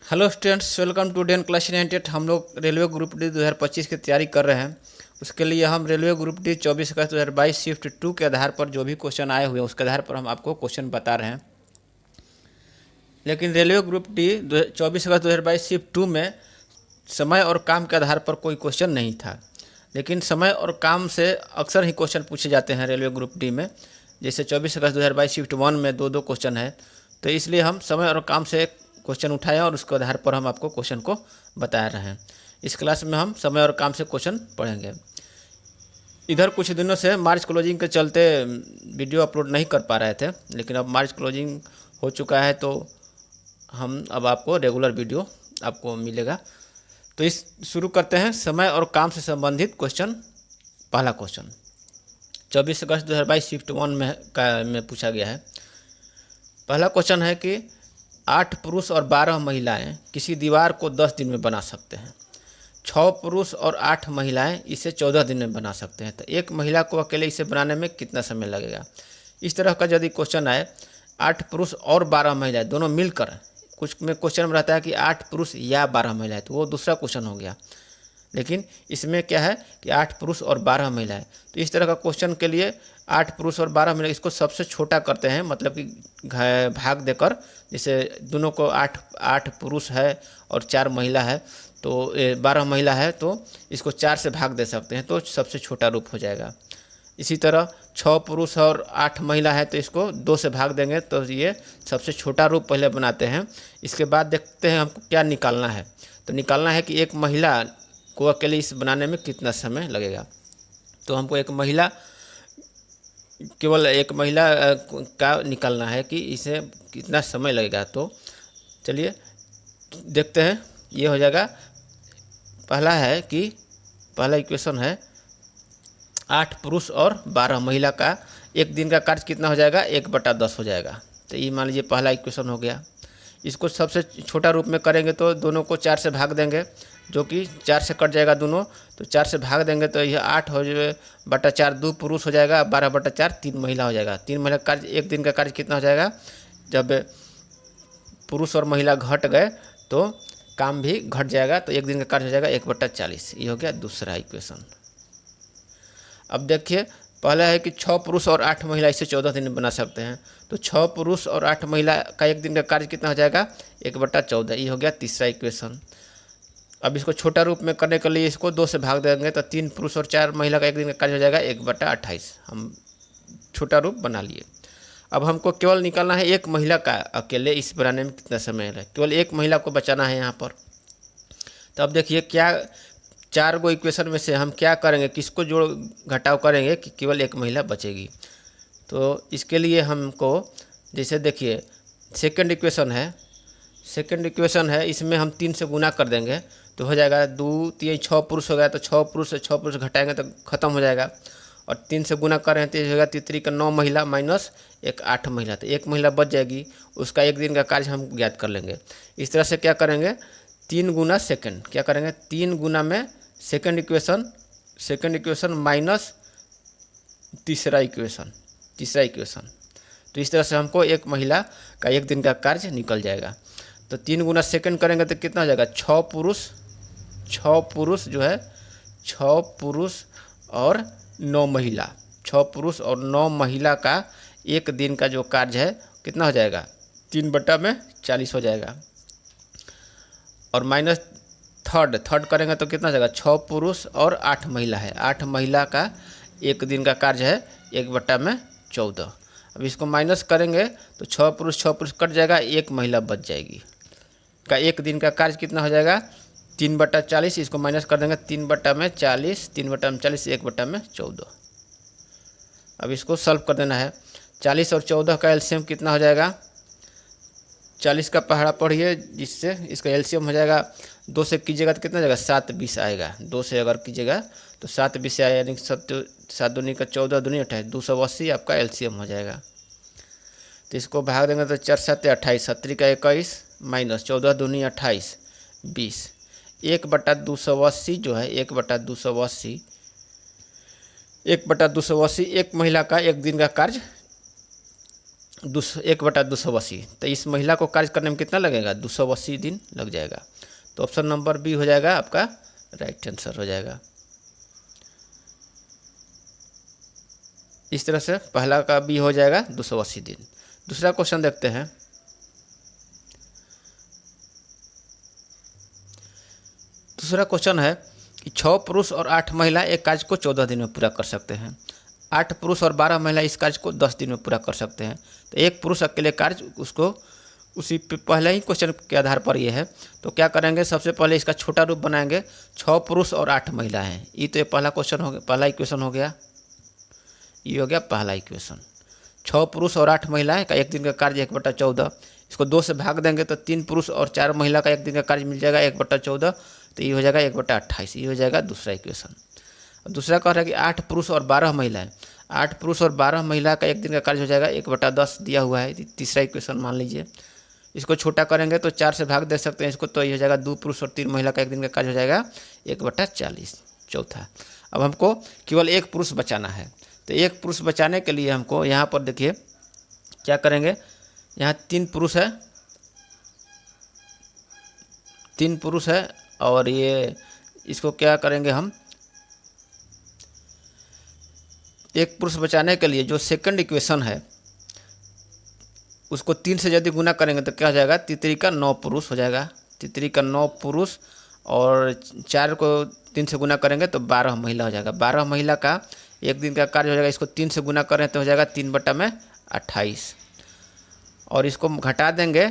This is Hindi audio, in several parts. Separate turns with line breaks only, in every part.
हेलो स्टूडेंट्स, वेलकम टू डेन क्लास 98। हम लोग रेलवे ग्रुप डी 2025 की तैयारी कर रहे हैं। उसके लिए हम रेलवे ग्रुप डी 24 अगस्त 2022 शिफ्ट 2 के आधार पर जो भी क्वेश्चन आए हुए हैं उसके आधार पर हम आपको क्वेश्चन बता रहे हैं। लेकिन रेलवे ग्रुप डी 24 अगस्त 2022 शिफ्ट 2 में समय और काम के आधार पर कोई क्वेश्चन नहीं था। लेकिन समय और काम से अक्सर ही क्वेश्चन पूछे जाते हैं रेलवे ग्रुप डी में। जैसे 24 अगस्त 2022 शिफ्ट 1 में दो क्वेश्चन है, तो इसलिए हम समय और काम से क्वेश्चन उठाए और उसके आधार पर हम आपको क्वेश्चन को बता रहे हैं। इस क्लास में हम समय और काम से क्वेश्चन पढ़ेंगे। इधर कुछ दिनों से मार्च क्लोजिंग के चलते वीडियो अपलोड नहीं कर पा रहे थे, लेकिन अब मार्च क्लोजिंग हो चुका है तो हम अब आपको रेगुलर वीडियो आपको मिलेगा। तो इस शुरू करते हैं समय और काम से संबंधित क्वेश्चन। पहला क्वेश्चन 24 अगस्त 2022 शिफ्ट 1 में पूछा गया है। पहला क्वेश्चन है कि 8 पुरुष और 12 महिलाएं किसी दीवार को 10 दिन में बना सकते हैं। 6 पुरुष और 8 महिलाएं इसे 14 दिन में बना सकते हैं। तो एक महिला को अकेले इसे बनाने में कितना समय लगेगा? इस तरह का यदि क्वेश्चन आए, 8 पुरुष और 12 महिलाएं दोनों मिलकर, कुछ में क्वेश्चन में रहता है कि 8 पुरुष या 12 महिलाएं, तो वो दूसरा क्वेश्चन हो गया। लेकिन इसमें क्या है कि 8 पुरुष और 12 महिलाएं। तो इस तरह का क्वेश्चन के लिए 8 पुरुष और 12 महिला, इसको सबसे छोटा करते हैं, मतलब कि भाग देकर। जैसे दोनों को 8 पुरुष है और 4 महिला है, तो 12 महिला है, तो इसको 4 से भाग दे सकते हैं, तो सबसे छोटा रूप हो जाएगा। इसी तरह 6 पुरुष और 8 महिला है, तो इसको 2 से भाग देंगे, तो ये सबसे छोटा रूप पहले बनाते हैं। इसके बाद देखते हैं हमको क्या निकालना है। तो निकालना है कि एक महिला को अकेले इस बनाने में कितना समय लगेगा। तो हमको केवल एक महिला का निकालना है कि इसे कितना समय लगेगा। तो चलिए देखते हैं। ये हो जाएगा, पहला है कि पहला इक्वेशन है 8 पुरुष और 12 महिला का एक दिन का कार्य कितना हो जाएगा? 1/10 हो जाएगा। तो ये मान लीजिए पहला इक्वेशन हो गया। इसको सबसे छोटा रूप में करेंगे तो दोनों को 4 से भाग देंगे, जो कि 4 से कट जाएगा दोनों, तो 4 से भाग देंगे तो यह 8 हो बटा 4 2 पुरुष हो जाएगा, 12/4 3 महिला हो जाएगा। 3 महिला का कार्य एक दिन का कार्य कितना हो जाएगा? जब पुरुष और महिला घट गए तो काम भी घट जाएगा, तो एक दिन का कार्य हो जाएगा 1/40। ये हो गया दूसरा इक्वेशन। अब देखिए, पहला है कि 6 पुरुष और 8 महिला इसे 14 दिन में बना सकते हैं। तो 6 पुरुष और 8 महिला का एक दिन का कार्य कितना हो जाएगा? 1/14। ये हो गया तीसरा इक्वेशन। अब इसको छोटा रूप में करने के लिए इसको 2 से भाग देंगे, तो 3 पुरुष और 4 महिला का एक दिन का कार्य हो जाएगा 1/28। हम छोटा रूप बना लिए। अब हमको केवल निकालना है एक महिला का अकेले इस बनाने में कितना समय है। केवल एक महिला को बचाना है यहाँ पर। तो अब देखिए, क्या 4 गो इक्वेशन में से हम क्या करेंगे, किसको जोड़ घटाव करेंगे कि केवल एक महिला बचेगी। तो इसके लिए हमको, जैसे देखिए सेकंड इक्वेशन है, इसमें हम 3 से गुना कर देंगे तो हो जाएगा 2 3 6 पुरुष हो गया, तो 6 पुरुष से 6 पुरुष घटाएंगे तो ख़त्म हो जाएगा। और 3 से गुना कर रहे हैं तो ये होगा 3 का 9 महिला माइनस एक 8 महिला, तो एक महिला बच जाएगी। उसका एक दिन का कार्य हम ज्ञात कर लेंगे। इस तरह से क्या करेंगे, 3 गुना सेकेंड, क्या करेंगे 3 गुना में सेकेंड इक्वेशन माइनस तीसरा इक्वेशन। तो इस तरह से हमको एक महिला का एक दिन का कार्य निकल जाएगा। तो 3 गुना सेकेंड करेंगे तो कितना हो जाएगा? 6 पुरुष जो है, 6 पुरुष और 9 महिला, 6 पुरुष और 9 महिला का एक दिन का जो कार्य है कितना हो जाएगा? 3/40 हो जाएगा। और माइनस थर्ड करेंगे तो कितना हो जाएगा? 6 पुरुष और 8 महिला है, 8 महिला का एक दिन का कार्य है 1/14। अब इसको माइनस करेंगे तो 6 पुरुष कट जाएगा, एक महिला बच जाएगी। का एक दिन का कार्य कितना हो जाएगा? 3/40। इसको माइनस कर देंगे 3/40, 3/40 1/14। अब इसको सॉल्व कर देना है। 40 और 14 का एलसीएम कितना हो जाएगा? 40 का पहाड़ा पढ़िए, जिससे इसका एलसीएम हो जाएगा। 2 से कीजिएगा तो कितना हो जाएगा? 7-20 आएगा। 2 से अगर कीजिएगा तो 7-20 आएगा, यानी 7 दूनी का 14 दूनी 28, 280 आपका एलसीएम हो जाएगा। तो इसको भाग देंगे तो 4 7 28, 7 का 21 माइनस 14 दूनी 28 20, 1/280 जो है 1/280 एक महिला का एक दिन का कार्य 1/280। तो इस महिला को कार्य करने में कितना लगेगा? 280 दिन लग जाएगा। तो ऑप्शन नंबर बी हो जाएगा आपका राइट आंसर हो जाएगा। इस तरह से पहला का बी हो जाएगा 280 दिन। दूसरा क्वेश्चन देखते हैं। दूसरा क्वेश्चन है कि 6 पुरुष और 8 महिला एक कार्य को 14 दिन में पूरा कर सकते हैं। 8 पुरुष और 12 महिला इस कार्य को 10 दिन में पूरा कर सकते हैं। तो एक पुरुष अकेले कार्य उसको उसी पहले ही क्वेश्चन के आधार पर ये है। तो क्या करेंगे, सबसे पहले इसका छोटा रूप बनाएंगे। 6 पुरुष और 8 महिला हैं, ये तो पहला क्वेश्चन हो गया, पहला इक्वेशन हो गया। ये हो गया पहला इक्वेशन। 6 पुरुष और 8 महिलाएं का एक दिन का कार्य 1/14। इसको 2 से भाग देंगे तो 3 पुरुष और 4 महिला का एक दिन का कार्य मिल जाएगा 1/14। तो ये हो जाएगा 1/28। ये हो जाएगा दूसरा इक्वेशन। दूसरा कह रहा है कि 8 पुरुष और 12 महिलाएं, 8 पुरुष और 12 महिला का एक दिन का कार्य हो जाएगा 1/10 दिया हुआ है। तीसरा इक्वेशन मान लीजिए। इसको छोटा करेंगे तो 4 से भाग दे सकते हैं इसको, तो ये हो जाएगा 2 पुरुष और 3 महिला का एक दिन का कार्य हो जाएगा 1/40 चौथा। अब हमको केवल एक पुरुष बचाना है। तो एक पुरुष बचाने के लिए हमको यहाँ पर देखिए क्या करेंगे, यहाँ 3 पुरुष है, 3 पुरुष है और ये इसको क्या करेंगे हम, एक पुरुष बचाने के लिए जो सेकंड इक्वेशन है उसको 3 से यदि गुना करेंगे तो क्या हो जाएगा, तितरी का 9 पुरुष हो जाएगा। तितरी का 9 पुरुष और 4 को 3 से गुना करेंगे तो 12 महिला हो जाएगा। 12 महिला का एक दिन का कार्य हो जाएगा। इसको 3 से गुना करें तो हो जाएगा 3/28 और इसको घटा देंगे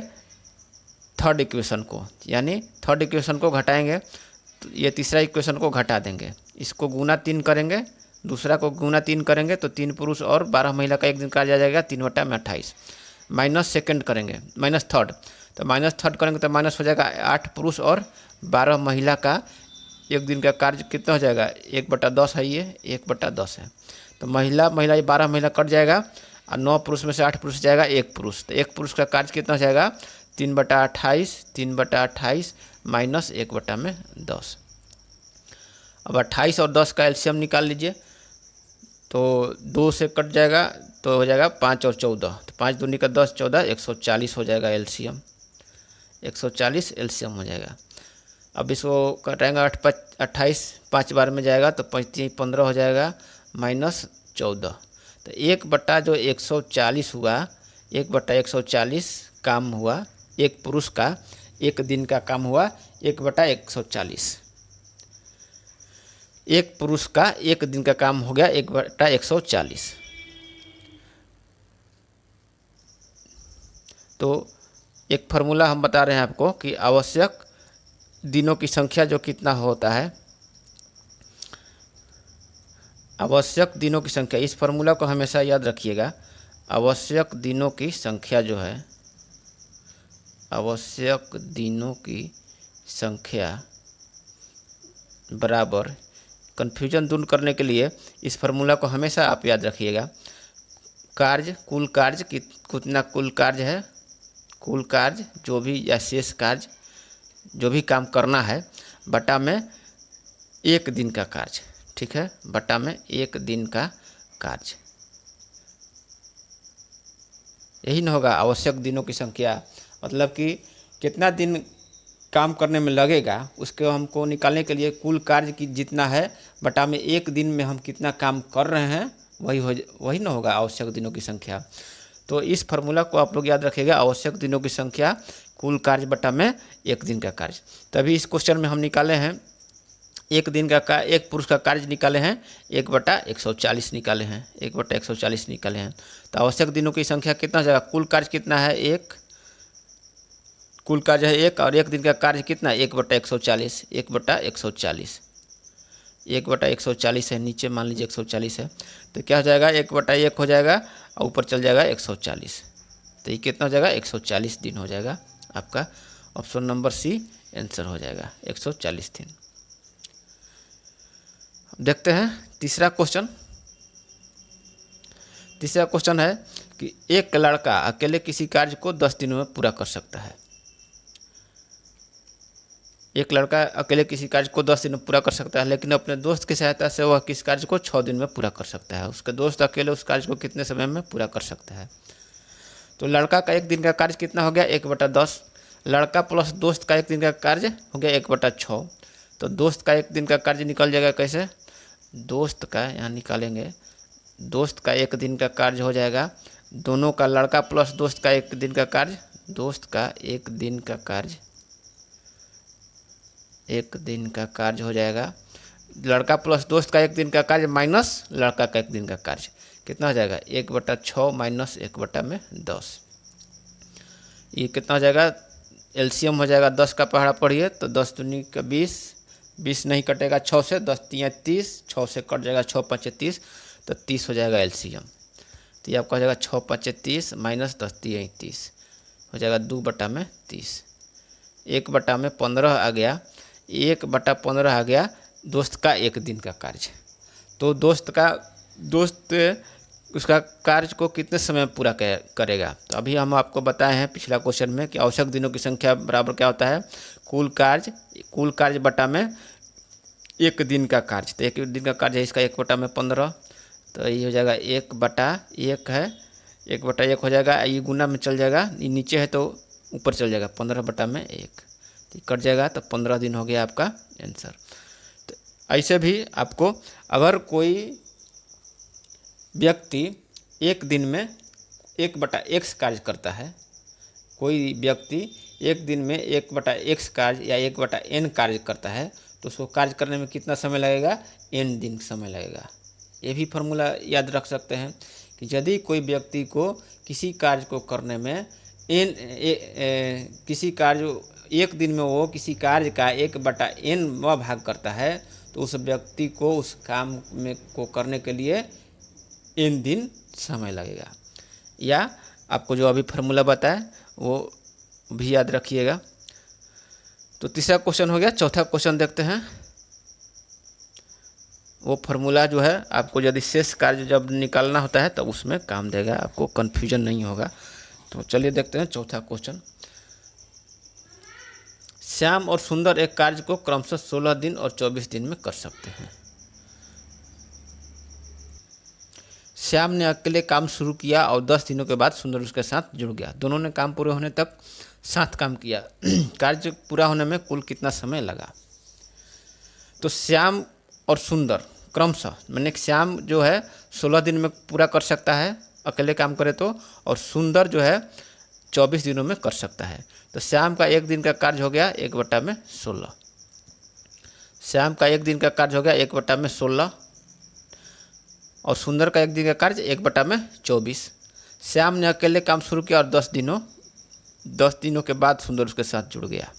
थर्ड इक्वेशन को, यानी थर्ड इक्वेशन को घटाएंगे तो ये तीसरा इक्वेशन को घटा देंगे। इसको गुना 3 करेंगे, दूसरा को गुना 3 करेंगे तो 3 पुरुष और 12 महिला का एक दिन कार्य आ जाएगा 3/28। माइनस सेकंड करेंगे, माइनस थर्ड, तो माइनस थर्ड करेंगे तो माइनस हो जाएगा 8 पुरुष और 12 महिला का एक दिन का कार्य कितना हो जाएगा 1/10 है, ये 1/10 है। तो महिला ये 12 महिला कट जाएगा और 9 पुरुष में से 8 पुरुष जाएगा 1 पुरुष। तो 1 पुरुष का कार्य कितना हो जाएगा 3/28 माइनस 1/10। अब 28 और 10 का एलसीएम निकाल लीजिए तो 2 से कट जाएगा तो हो जाएगा 5 और 14, तो 5 दूनी का 10 14 140 हो जाएगा एलसीएम, 140 एलसीएम हो जाएगा। अब इसको कटाएंगे 28 5 बार में जाएगा तो 35 15 हो जाएगा माइनस 14। तो 1/140 हुआ, 1/140 काम हुआ, एक पुरुष का एक दिन का काम हुआ 1/140। एक पुरुष का एक दिन का काम हो गया 1/140। तो एक फार्मूला हम बता रहे हैं आपको कि आवश्यक दिनों की संख्या जो कितना होता है, आवश्यक दिनों की संख्या, इस फार्मूला को हमेशा याद रखिएगा। आवश्यक दिनों की संख्या जो है, आवश्यक दिनों की संख्या बराबर, कन्फ्यूजन दूर करने के लिए इस फार्मूला को हमेशा आप याद रखिएगा। कार्य, कुल कार्य कितना कुल कार्य है, कुल कार्य जो भी या शेष कार्य जो भी काम करना है बटा में एक दिन का कार्य, ठीक है, बटा में एक दिन का कार्य, यही न होगा आवश्यक दिनों की संख्या। मतलब कि कितना दिन काम करने में लगेगा उसको हमको निकालने के लिए कुल कार्य की जितना है बटा में एक दिन में हम कितना काम कर रहे हैं वही न होगा आवश्यक दिनों की संख्या। तो इस फार्मूला को आप लोग याद रखिएगा, आवश्यक दिनों की संख्या कुल कार्य बटा में एक दिन का कार्य। तभी इस क्वेश्चन में हम निकाले हैं एक दिन का एक पुरुष का कार्य निकाले हैं 1/140 निकाले हैं, 1/140 निकाले हैं। तो आवश्यक दिनों की संख्या कितना हो जाएगा, कुल कार्य कितना है 1, कुल कार्य है 1 और एक दिन का कार्य कितना है 1/140, 1/140, 1/140 है, नीचे मान लीजिए 140 है तो क्या हो जाएगा 1/1 हो जाएगा और ऊपर चल जाएगा 140। तो ये कितना हो जाएगा 140 दिन हो जाएगा आपका। ऑप्शन नंबर सी आंसर हो जाएगा 140 दिन। देखते हैं तीसरा क्वेश्चन। तीसरा क्वेश्चन है कि एक लड़का अकेले किसी कार्य को 10 दिनों में पूरा कर सकता है। एक लड़का अकेले किसी कार्य को 10 दिन में पूरा कर सकता है, लेकिन अपने दोस्त की सहायता से वह किस कार्य को 6 दिन में पूरा कर सकता है। उसके दोस्त अकेले उस कार्य को कितने समय में पूरा कर सकता है। तो लड़का का एक दिन का कार्य कितना हो गया 1/10। लड़का प्लस दोस्त का एक दिन का कार्य हो गया 1/6। तो दोस्त का एक दिन का कार्य निकल जाएगा कैसे, दोस्त का यहाँ निकालेंगे, दोस्त का एक दिन का कार्य हो जाएगा, दोनों का लड़का प्लस दोस्त का एक दिन का कार्य, दोस्त का एक दिन का कार्य, एक दिन का कार्य हो जाएगा, लड़का प्लस दोस्त का एक दिन का कार्य माइनस लड़का का एक दिन का कार्य कितना हो जाएगा 1/6 माइनस 1/10। ये कितना हो जाएगा, एलसीएम हो जाएगा 10 का पहाड़ा पढ़िए तो 10 दूनी का 20, 20 नहीं कटेगा 6 से, 10 तिया 30, 6 से कट जाएगा 6 5 30, तो 30 हो जाएगा एलसीएम। तो ये आपका हो जाएगा 6 5 30 माइनस 10 तिया 30 हो जाएगा 2/30। 1/15 आ गया, 1/15 आ गया दोस्त का एक दिन का कार्य। तो दोस्त उसका कार्य को कितने समय में पूरा करेगा। तो अभी हम आपको बताए हैं पिछला क्वेश्चन में कि आवश्यक दिनों की संख्या बराबर क्या होता है, कुल कार्य बटा में एक दिन का कार्य। तो एक दिन का कार्य है इसका 1/15, तो ये हो जाएगा 1/1 है, 1/1 हो जाएगा, ये गुना में चल जाएगा, ये नीचे है तो ऊपर चल जाएगा 15/1, तो कट जाएगा, तो 15 दिन हो गया आपका आंसर। तो ऐसे भी आपको अगर कोई व्यक्ति एक दिन में 1/x कार्य करता है, कोई व्यक्ति एक दिन में 1/x कार्य या 1/n कार्य करता है, तो उसको कार्य करने में कितना समय लगेगा, n दिन समय लगेगा। ये भी फार्मूला याद रख सकते हैं कि यदि कोई व्यक्ति को किसी कार्य को करने में किसी कार्य एक दिन में वो किसी कार्य का 1/n भाग करता है, तो उस व्यक्ति को उस काम में को करने के लिए n दिन समय लगेगा। या आपको जो अभी फार्मूला बताया वो भी याद रखिएगा। तो तीसरा क्वेश्चन हो गया। चौथा क्वेश्चन देखते हैं। वो फार्मूला जो है आपको यदि शेष कार्य जब निकालना होता है तो उसमें काम देगा, आपको कन्फ्यूजन नहीं होगा। तो चलिए देखते हैं चौथा क्वेश्चन। श्याम और सुंदर एक कार्य को क्रमशः 16 दिन और 24 दिन में कर सकते हैं। श्याम ने अकेले काम शुरू किया और 10 दिनों के बाद सुंदर उसके साथ जुड़ गया। दोनों ने काम पूरे होने तक साथ काम किया। कार्य पूरा होने में कुल कितना समय लगा। तो श्याम और सुंदर क्रमशः, मैंने श्याम जो है 16 दिन में पूरा कर सकता है अकेले काम करे तो, और सुंदर जो है 24 दिनों में कर सकता है। तो श्याम का एक दिन का कार्य हो गया 1/16। श्याम का एक दिन का कार्य हो गया 1/16 और सुंदर का एक दिन का कार्य 1/24। श्याम ने अकेले काम शुरू किया और 10 दिनों के बाद सुंदर उसके साथ जुड़ गया।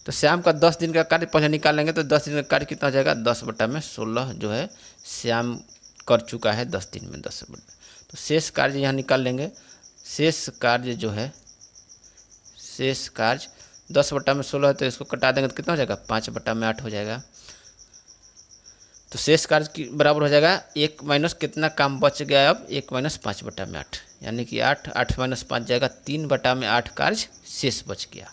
तो श्याम का 10 दिन का कार्य पहले निकालेंगे तो 10 दिन का कार्य कितना हो जाएगा 10/16 जो है श्याम कर चुका है 10 दिन में 10। तो शेष कार्य यहाँ निकाल लेंगे। शेष कार्य जो है, शेष कार्य 10/16 है तो इसको कटा देंगे तो कितना हो जाएगा 5/8 हो जाएगा। तो शेष कार्य की बराबर हो जाएगा 1 माइनस कितना काम बच गया अब 1 माइनस 5/8, यानी कि 8, 8 माइनस 5 जाएगा 3/8 कार्य शेष बच गया।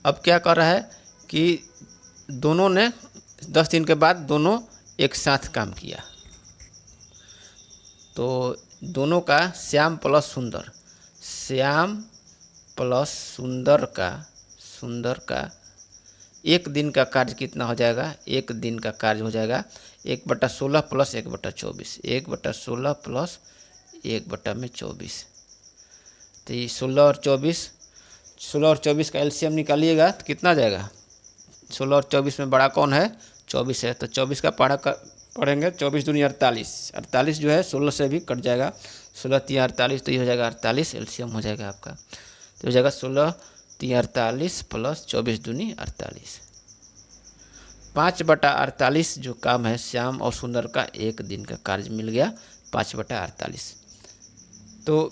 अब क्या कर रहा है कि दोनों ने 10 दिन के बाद दोनों एक साथ काम किया। तो दोनों का श्याम प्लस सुंदर का एक दिन का कार्य कितना हो जाएगा, एक दिन का कार्य हो जाएगा 1/16 प्लस 1/24, 1/16 प्लस 1/24। तो ये 16 और 24 का एलसीएम निकालिएगा तो कितना आ जाएगा। 16 और 24 में बड़ा कौन है 24 है, तो 24 का पढ़ेंगे 24 दूनी 48, 48 जो है 16 से भी कट जाएगा, 16 3 48, तो ये हो जाएगा 48 एलसीएम हो जाएगा आपका। तो हो जाएगा 16 3 48 प्लस 24 दूनी 48। 5/48 जो काम है श्याम और सुंदर का एक दिन का कार्य मिल गया 5/48। तो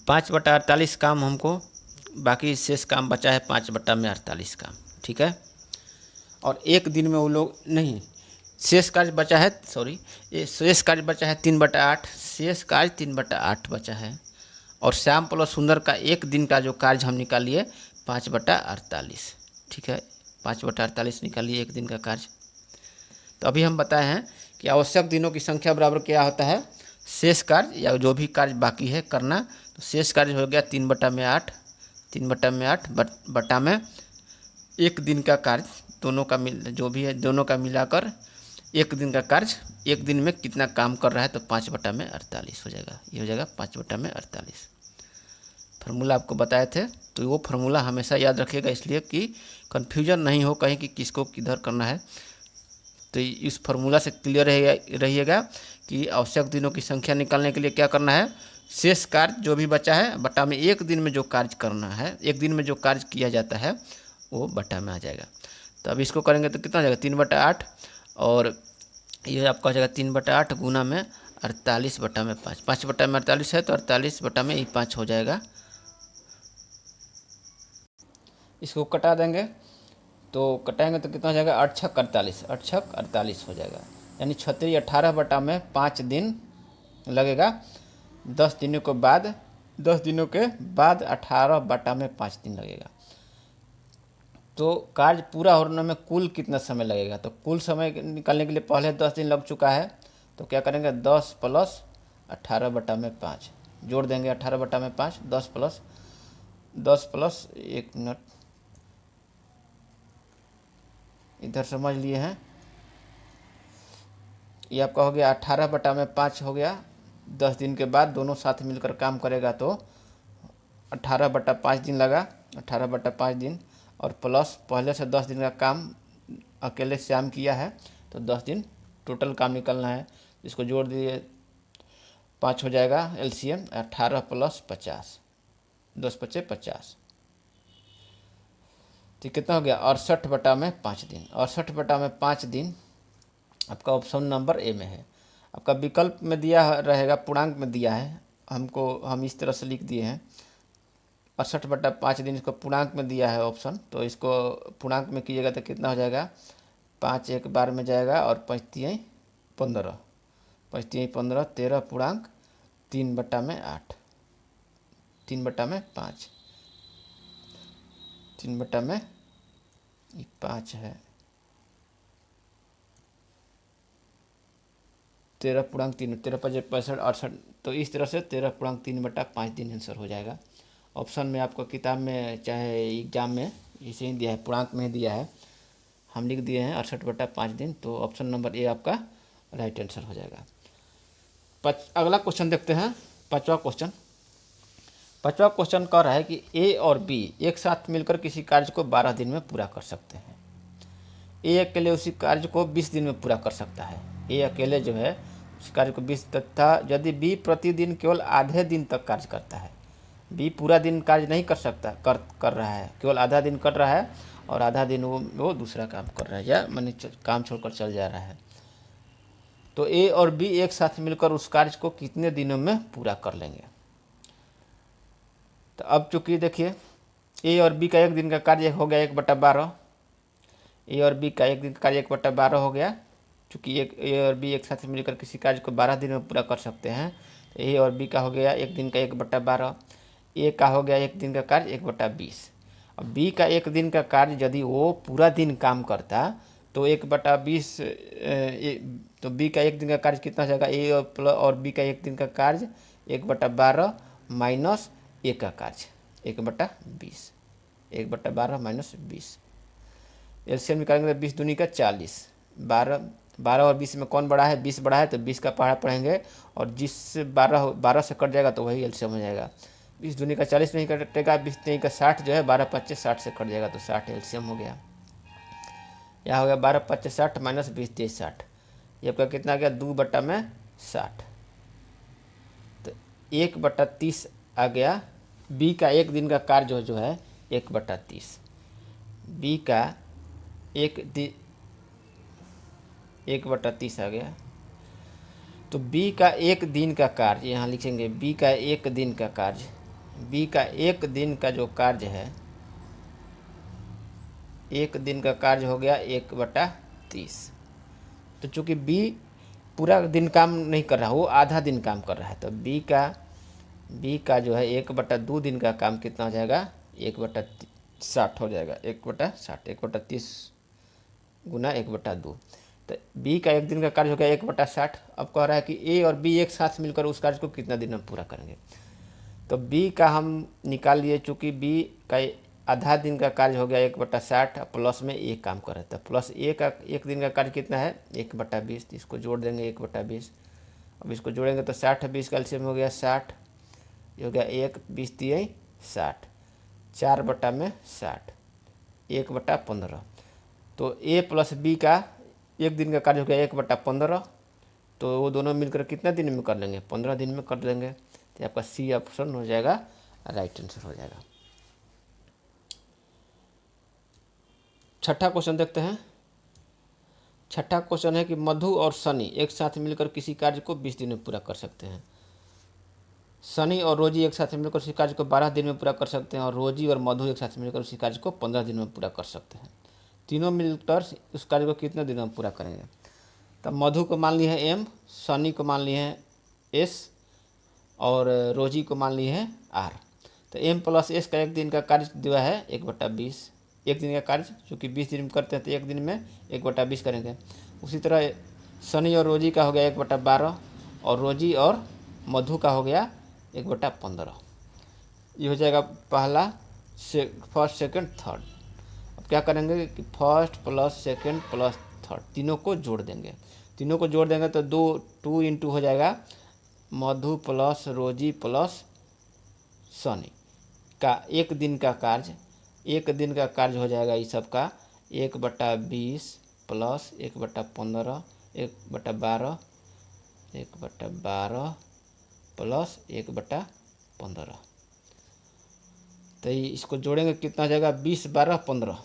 5/48 काम हमको, बाकी शेष काम बचा है 5/48 काम, ठीक है। और एक दिन में वो लोग नहीं, शेष कार्य बचा है, शेष कार्य बचा है 3/8, शेष कार्य 3/8 बचा है। और श्याम प्लस सुंदर का एक दिन का जो कार्य हम निकालिए 5/48, ठीक है, 5/48 निकालिए एक दिन का कार्य। तो अभी हम बताए हैं कि आवश्यक दिनों की संख्या बराबर क्या होता है, शेष कार्य या जो भी कार्य बाकी है करना, तो शेष कार्य हो गया 3/8, 3/8 बटा में एक दिन का कार्य, दोनों का मिल जो भी है दोनों का मिलाकर एक दिन का कार्य, एक दिन में कितना काम कर रहा है, तो 5/48 हो जाएगा। ये हो जाएगा 5/48। फार्मूला आपको बताए थे, तो वो फार्मूला हमेशा याद रखिएगा, इसलिए कि कन्फ्यूजन नहीं हो कहीं कि किसको किधर करना है। तो इस फार्मूला से क्लियर रहिएगा कि आवश्यक दिनों की संख्या निकालने के लिए क्या करना है, शेष कार्य जो भी बचा है बटा में एक दिन में जो कार्य करना है, एक दिन में जो कार्य किया जाता है वो बटा में आ जाएगा। तो अब इसको करेंगे तो कितना हो जाएगा 3/8, और ये आपका हो जाएगा 3/8 गुना में 48/5, 5/48 है तो 48/5 हो जाएगा। इसको कटा देंगे तो कटाएंगे तो कितना हो जाएगा 8×6 48, 8×6 48 हो जाएगा, यानी 18/5 दिन लगेगा। 10 दिनों के बाद 18/5 दिन लगेगा। तो कार्य पूरा होने में कुल कितना समय लगेगा, तो कुल समय निकालने के लिए पहले 10 दिन लग चुका है, तो क्या करेंगे 10 + 18/5 जोड़ देंगे। 18/5 10 + 1 मिनट इधर समझ लिए हैं। ये आपका हो गया 18/5 हो गया। 10 दिन के बाद दोनों साथ मिलकर काम करेगा तो 18/5 दिन लगा, 18/5 दिन, और प्लस पहले से 10 दिन का काम अकेले श्याम किया है, तो 10 दिन टोटल काम निकलना है। इसको जोड़ दिए 5 हो जाएगा एलसीएम, 18 + 50, 10 × 5 = 50। तो कितना हो गया 68/5 दिन। 68/5 दिन आपका ऑप्शन नंबर ए में है। आपका विकल्प में दिया रहेगा, पूर्णांक में दिया है, हम इस तरह से लिख दिए हैं 68/5 दिन, इसको पूर्णांक में दिया है ऑप्शन, तो इसको पूर्णांक में कीजिएगा तो कितना हो जाएगा 5 एक बार में जाएगा, और 5 × 15, 5 × 15 13 पूर्णांक 3/8, 3/5, 3/5 है 13 पूर्णांक 3, 13 × 5 = 65, 68। तो इस तरह से 13 पूर्णांक 3/5 दिन आंसर हो जाएगा। ऑप्शन में आपको किताब में चाहे एग्जाम में इसे ही दिया है, पूर्णांक में दिया है, हम लिख दिए हैं 68/5 दिन, तो ऑप्शन नंबर ए आपका राइट आंसर हो जाएगा। अगला क्वेश्चन देखते हैं, पाँचवा क्वेश्चन। पाँचवा क्वेश्चन कह रहा है कि ए और बी एक साथ मिलकर किसी कार्य को 12 दिन में पूरा कर सकते हैं। ए अकेले उसी कार्य को 20 दिन में पूरा कर सकता है। ए अकेले जो है उस कार्य को 20 तथा यदि बी प्रतिदिन केवल आधे दिन तक कार्य करता है। बी पूरा दिन कार्य नहीं कर सकता, कर रहा है, केवल आधा दिन कर रहा है, और आधा दिन वो दूसरा काम कर रहा है, या माने काम छोड़कर चल जा रहा है। तो ए और बी एक साथ मिलकर उस कार्य को कितने दिनों में पूरा कर लेंगे। तो अब चूंकि देखिए ए और बी का एक दिन का कार्य हो गया 1/12, ए और बी का एक दिन का कार्य 1/12 हो गया। चूँकि ए और बी एक साथ मिलकर किसी कार्य को 12 दिन में पूरा कर सकते हैं, तो ए और बी का हो गया एक दिन का 1/12, ए का हो गया एक दिन का कार्य 1/20। अब बी का एक दिन का कार्य यदि वो पूरा दिन काम करता तो 1/20, तो बी का एक दिन का कार्य कितना हो जाएगा, ए और बी का एक दिन का कार्य 1/12 माइनस ए का कार्य 1/20, 1/12 - 20। एलसीएम निकालेंगे तो 20 दूनी का 40, 12 और 20 में कौन बड़ा है, 20 बड़ा है, तो 20 का पहाड़ा पढ़ेंगे, और जिस 12 से कट जाएगा तो वही एलसीएम हो जाएगा। 20 दूनी का 40 नहीं कटेगा, 20 नहीं का 60 जो है, 12 × 5 = 60 से कट जाएगा, तो 60 एलसीएम हो गया। यह हो गया 12 × 5 = 60 माइनस 20 × 3 = 60, ये आपका कितना आ गया 2/60, तो 1/30 आ गया। बी का एक दिन का कार्य जो है 1/30, बी का 1/30 आ गया। तो बी का एक दिन का कार्य यहाँ लिखेंगे, बी का एक दिन का कार्य, बी का एक दिन का जो कार्य है, एक दिन का कार्य हो गया 1/30। तो चूंकि बी पूरा दिन काम नहीं कर रहा, वो आधा दिन काम कर रहा है, तो बी का जो है 1/2 दिन का काम कितना हो जाएगा 1/60 हो जाएगा, 1/60, 1/30 गुना 1/2। तो बी का एक दिन का कार्य हो गया 1/60। अब कह रहा है कि ए और बी एक साथ मिलकर उस कार्य को कितना दिन में पूरा करेंगे। तो बी का हम निकाल लिए, चूँकि बी का आधा दिन का कार्य हो गया 1/60, प्लस में ए काम कर रहा था, प्लस ए का एक दिन का कार्य कितना है 1/20। इसको जोड़ देंगे 1/20। अब इसको जोड़ेंगे तो 60 20 का एलसीएम हो गया 60, ये हो गया 1 20 3 60, 4/60, 1/15। तो ए प्लस बी का एक दिन का कार्य हो गया 1/15, तो वो दोनों मिलकर कितना दिन में कर लेंगे 15 दिन में कर देंगे। तो आपका सी ऑप्शन हो जाएगा राइट आंसर हो जाएगा। छठा क्वेश्चन देखते हैं। छठा क्वेश्चन है कि मधु और सनी एक साथ मिलकर किसी कार्य को 20 दिन में पूरा कर सकते हैं। सनी और रोजी एक साथ मिलकर उसी कार्य को 12 दिन में पूरा कर सकते हैं, और रोजी और मधु एक साथ मिलकर उसी कार्य को 15 दिन में पूरा कर सकते हैं। तीनों मिलकर उस कार्य को कितने दिन में पूरा करेंगे। तब मधु को मान ली है एम, सनी को मान ली है एस, और रोजी को मान ली है आर। तो एम प्लस एस का एक दिन का कार्य दिया है 1/20, एक दिन का कार्य, चूँकि 20 दिन में करते हैं तो एक दिन में 1/20 करेंगे। उसी तरह सनी और रोजी का हो गया 1/12, और रोजी और मधु का हो गया 1/15। ये हो जाएगा पहला फर्स्ट सेकंड थर्ड। अब क्या करेंगे कि first plus second plus third तीनों को जोड़ देंगे। तीनों को जोड़ देंगे तो 2 इंटू हो जाएगा मधु प्लस रोजी प्लस सनी का एक दिन का कार्य। एक दिन का कार्य हो जाएगा इस सब का 1/20 प्लस 1/15, 1/12, 1/12 प्लस 1/15। तो इसको जोड़ेंगे कितना हो जाएगा 20 12 15,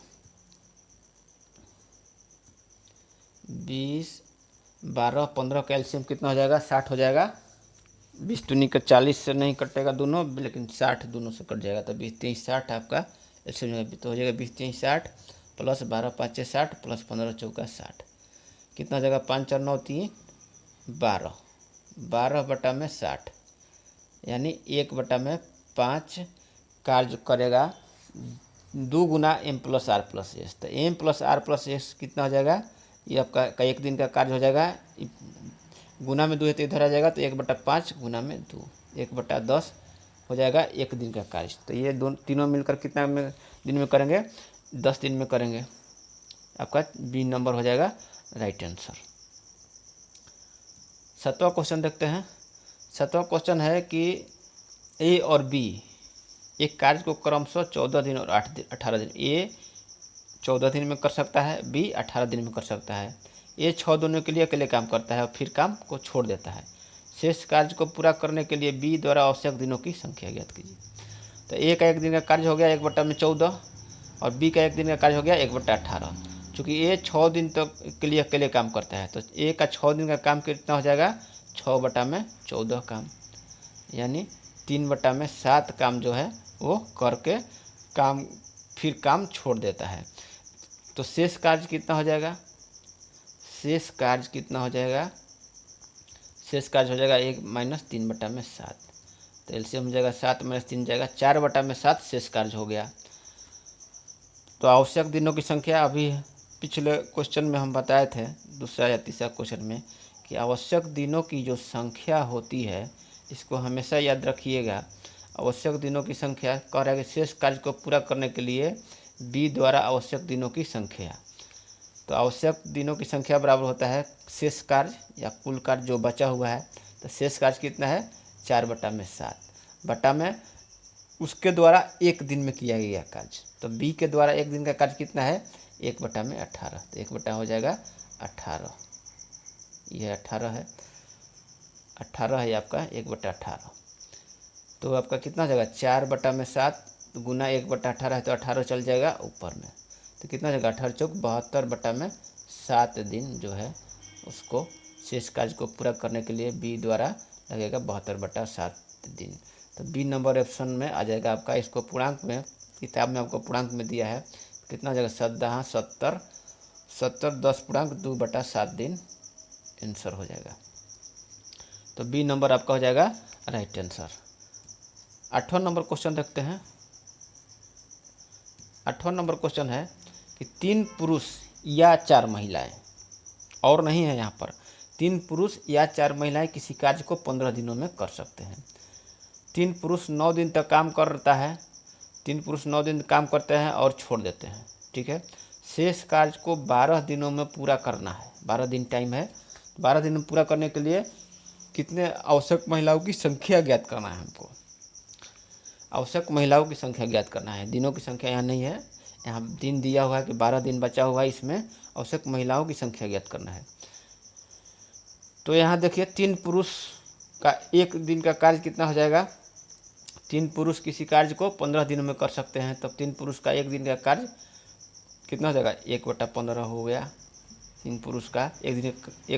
20 12 15 का एलसीएम कितना हो जाएगा 60 हो जाएगा। 20 दूनी का 40 से नहीं कटेगा दोनों, लेकिन 60 दोनों से कट जाएगा। तो 20 3 60 आपका एलसीएम तो हो जाएगा 20 3 60 प्लस 12 5 60 प्लस 15 चौका 60, कितना हो जाएगा 5 4 9 3 12, 12/60, यानी 1/5 कार्य करेगा 2 गुना M plus R plus S. तो M plus R plus S कितना हो जाएगा, ये आपका एक दिन का कार्य हो जाएगा, गुना में 2 है तो इधर आ जाएगा, तो 1/5 गुना में 2 1/10 हो जाएगा एक दिन का कार्य। तो ये तीनों मिलकर कितना दिन में करेंगे 10 दिन में करेंगे। आपका बी नंबर हो जाएगा राइट आंसर। 7वां क्वेश्चन देखते हैं। 7वां क्वेश्चन है कि ए और बी एक कार्य को क्रमशः 14 दिन और 18 दिन, ए 14 दिन में कर सकता है, बी 18 दिन में कर सकता है। ए 6 दिनों के लिए अकेले काम करता है और फिर काम को छोड़ देता है। शेष कार्य को पूरा करने के लिए बी द्वारा आवश्यक दिनों की संख्या ज्ञात कीजिए। तो ए का एक दिन का कार्य हो गया 1/14, और बी का एक दिन का कार्य हो गया 1/18। चूँकि ए 6 दिन तक के लिए अकेले काम करता है, तो ए का 6 दिन का काम कितना हो जाएगा 6/14 काम, यानी 3/7 काम जो है वो करके फिर काम छोड़ देता है। तो शेष कार्य कितना हो जाएगा, शेष कार्य कितना हो जाएगा, शेष कार्य हो जाएगा 1 - 3/7। तो एलसीएम हो जाएगा 7 - 3 जाएगा 4/7 शेष कार्य हो गया। तो आवश्यक दिनों की संख्या अभी पिछले क्वेश्चन में हम बताए थे, दूसरा या तीसरा क्वेश्चन में, कि आवश्यक दिनों की जो संख्या होती है इसको हमेशा याद रखिएगा। आवश्यक दिनों की संख्या कह रहा है कि शेष कार्य को पूरा करने के लिए बी द्वारा आवश्यक दिनों की संख्या। तो आवश्यक दिनों की संख्या बराबर होता है शेष कार्य या कुल कार्य जो बचा हुआ है। तो शेष कार्य कितना है 4/7 बटा में उसके द्वारा एक दिन में किया गया कार्य। तो बी के द्वारा एक दिन का कार्य कितना है 1/18। तो 1 हो जाएगा 18, यह 18 है, 18 है आपका 1/18। तो आपका कितना हो जाएगा 4/7 गुना 1/18 है, तो 18 चल जाएगा ऊपर में। तो कितना हो जाएगा 18 चौक 72/7 दिन जो है उसको शेष कार्य को पूरा करने के लिए बी द्वारा लगेगा 72/7 दिन। तो बी नंबर ऑप्शन में आ जाएगा आपका। इसको पूर्णांक में किताब में आपको पूर्णांक में दिया है, कितना हो जाएगा 70 10.2/7 दिन आंसर हो जाएगा। तो बी नंबर आपका हो जाएगा राइट आंसर। 8वां नंबर क्वेश्चन देखते हैं। 8वां नंबर क्वेश्चन है कि 3 पुरुष या 4 महिलाएं और नहीं है यहाँ पर। 3 पुरुष या 4 महिलाएं किसी कार्य को 15 दिनों में कर सकते हैं। 3 पुरुष 9 दिन तक काम करता है, 3 पुरुष 9 दिन काम करते हैं और छोड़ देते हैं, ठीक है। शेष कार्य को 12 दिनों में पूरा करना है, 12 दिन टाइम है। 12 दिन में पूरा करने के लिए कितने आवश्यक महिलाओं की संख्या ज्ञात करना है हमको। आवश्यक महिलाओं की संख्या ज्ञात करना है, दिनों की संख्या यहाँ नहीं है, यहाँ दिन दिया हुआ है कि 12 दिन बचा हुआ है, इसमें आवश्यक महिलाओं की संख्या ज्ञात करना है। तो यहाँ देखिए 3 पुरुष का एक दिन का कार्य कितना हो जाएगा। 3 पुरुष किसी कार्य को 15 दिनों में कर सकते हैं, तब 3 पुरुष का एक दिन का कार्य कितना हो जाएगा, 1/15 हो गया। 3 पुरुष का एक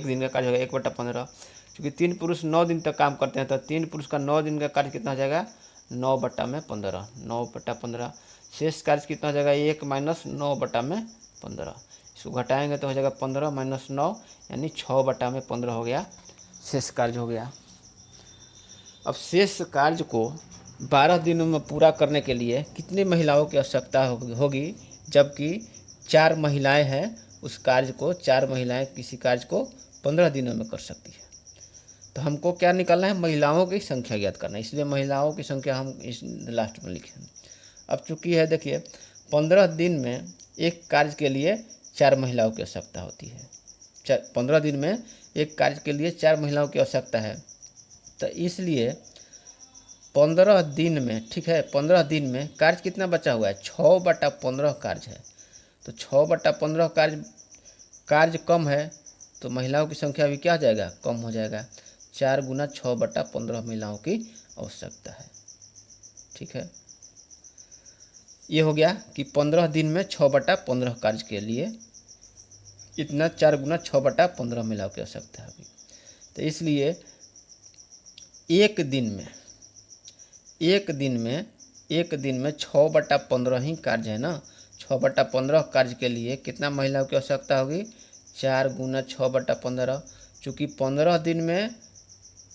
दिन का कार्य हो गया 1/15। क्योंकि 3 पुरुष 9 दिन तक काम करते हैं, तो 3 पुरुष का 9 दिन का कार्य कितना हो जाएगा, 9/15, 9/15। शेष कार्य कितना हो जाएगा, 1 - 9/15। इसको घटाएंगे तो हो जाएगा 15 - 9 यानी 6/15 हो गया, शेष कार्य हो गया। अब शेष कार्य को 12 दिनों में पूरा करने के लिए कितनी महिलाओं की आवश्यकता होगी, जबकि 4 महिलाएं हैं, उस कार्य को 4 महिलाएं किसी कार्य को 15 दिनों में कर सकती है। तो हमको क्या निकालना है, महिलाओं की संख्या ज्ञात करना है, इसलिए महिलाओं की संख्या हम इस लास्ट में लिखे। अब चूँकि है देखिए 15 दिन में एक कार्य के लिए 4 महिलाओं की आवश्यकता होती है। 15 दिन में एक कार्य के लिए 4 महिलाओं की आवश्यकता है, तो इसलिए 15 दिन में, ठीक है, 15 दिन में कार्य कितना बचा हुआ है, 6/15 कार्य है। तो 6/15 कार्य कम है, तो महिलाओं की संख्या भी क्या हो जाएगा, कम हो जाएगा। 4 × 6/15 महिलाओं की आवश्यकता है, ठीक है। ये हो गया कि 15 दिन में 6/15 कार्य के लिए इतना 4 × 6/15 महिलाओं की आवश्यकता होगी। तो इसलिए एक दिन में 6/15 ही कार्य है ना। 6/15 कार्य के लिए कितना महिलाओं की आवश्यकता होगी, 4 × 6/15। चूँकि 15 दिन में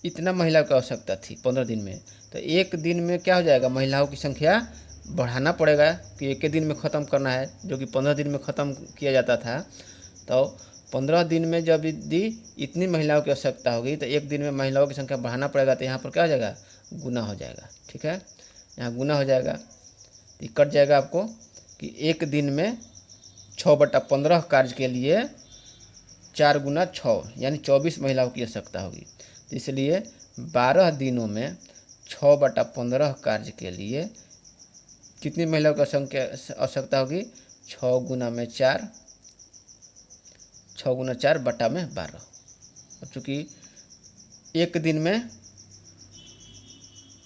इतना महिलाओं की आवश्यकता थी 15 दिन में, तो एक दिन में क्या हो जाएगा, महिलाओं की संख्या बढ़ाना पड़ेगा कि एक दिन में ख़त्म करना है, जो कि 15 दिन में ख़त्म किया जाता था। तो 15 दिन में जब यदि इतनी महिलाओं की आवश्यकता होगी, तो एक दिन में महिलाओं की संख्या बढ़ाना पड़ेगा, तो यहाँ पर क्या हो जाएगा, गुना हो जाएगा, ठीक है। यहाँ गुना हो जाएगा, तो कट जाएगा आपको कि एक दिन में 6/15 कार्य के लिए 4 × 6 यानी 24 महिलाओं की आवश्यकता होगी। तो इसलिए 12 दिनों में 6/15 कार्य के लिए कितनी महिलाओं की आवश्यकता होगी, 6 × 4, 6 × 4 बटा में 12। अब चूँकि एक दिन में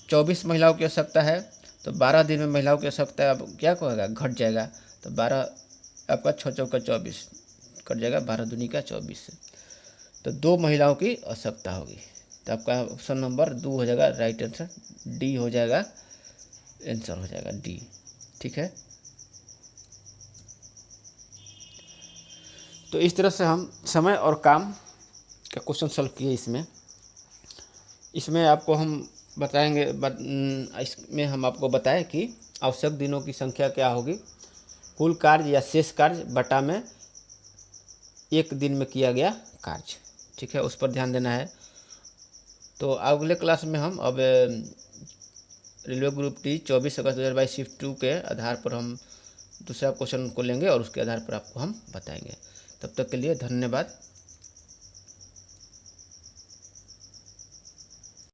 24 महिलाओं की आवश्यकता है, तो 12 दिन में महिलाओं की आवश्यकता अब क्या होगा, घट जाएगा। तो 12 आपका 6 × 4 = 24 कट जाएगा, 12 दूनी का 24 से, तो 2 महिलाओं की आवश्यकता होगी। तो आपका ऑप्शन नंबर 2 हो जाएगा, राइट आंसर डी हो जाएगा, आंसर हो जाएगा डी, ठीक है। तो इस तरह से हम समय और काम का क्वेश्चन सॉल्व किए। इसमें आपको हम बताएंगे, इसमें हम आपको बताएं कि आवश्यक दिनों की संख्या क्या होगी, कुल कार्य या शेष कार्य बटा में एक दिन में किया गया कार्य, ठीक है, उस पर ध्यान देना है। तो अगले क्लास में हम अब रेलवे ग्रुप डी 24 अगस्त 2022 शिफ्ट 2 के आधार पर हम दूसरा क्वेश्चन को लेंगे और उसके आधार पर आपको हम बताएंगे। तब तक के लिए धन्यवाद।